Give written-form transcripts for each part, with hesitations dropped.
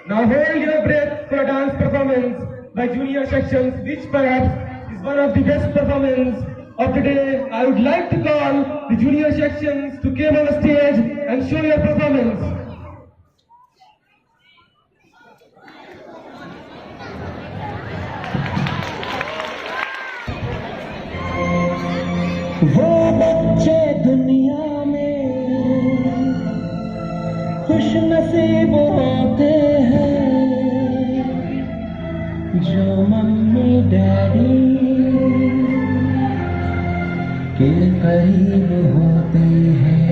Now hold your breath for a dance performance by junior sections, which perhaps is one of the best performances of the day. I would like to call the junior sections to come on the stage and show your performance. वो बच्चे दुनिया में खुश नसीब होते हैं जो mummy daddy के करीब होते हैं।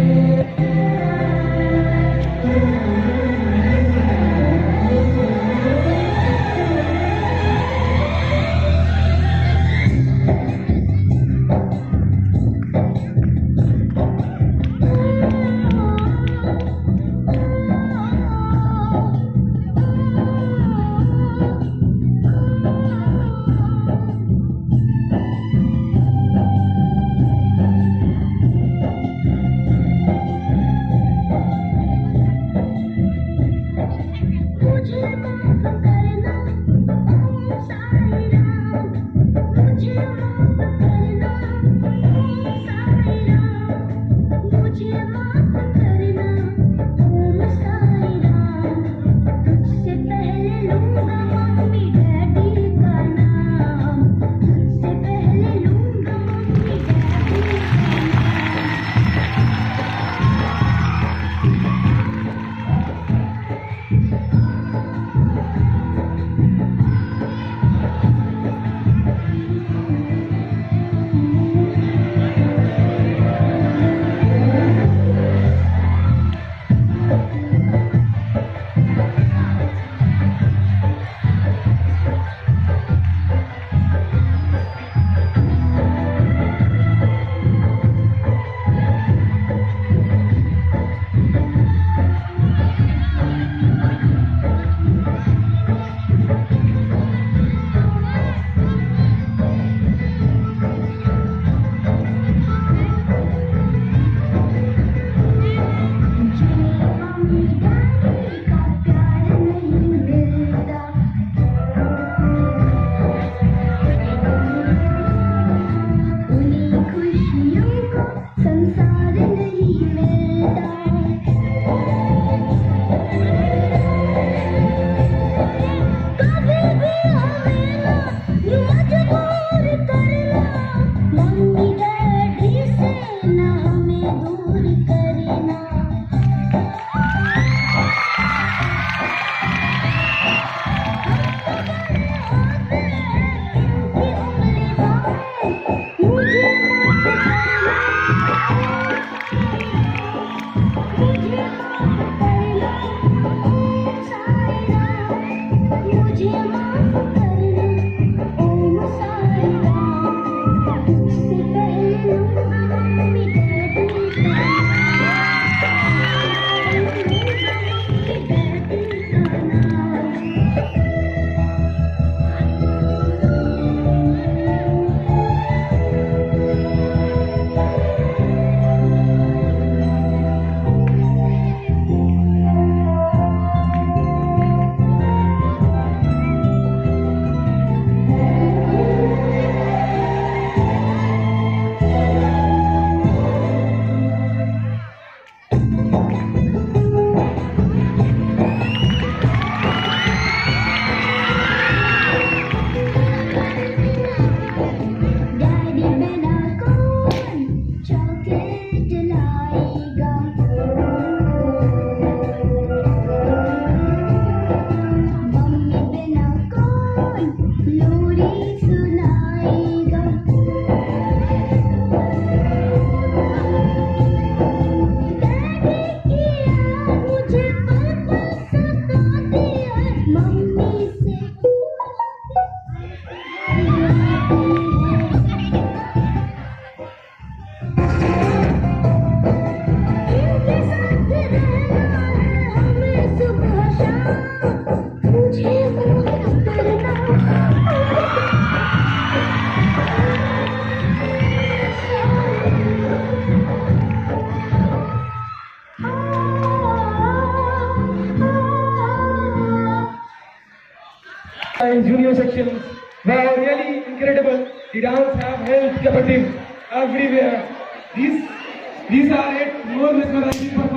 in junior sections were really incredible. The dance have held captive everywhere. These are yet more mesmerizing performances.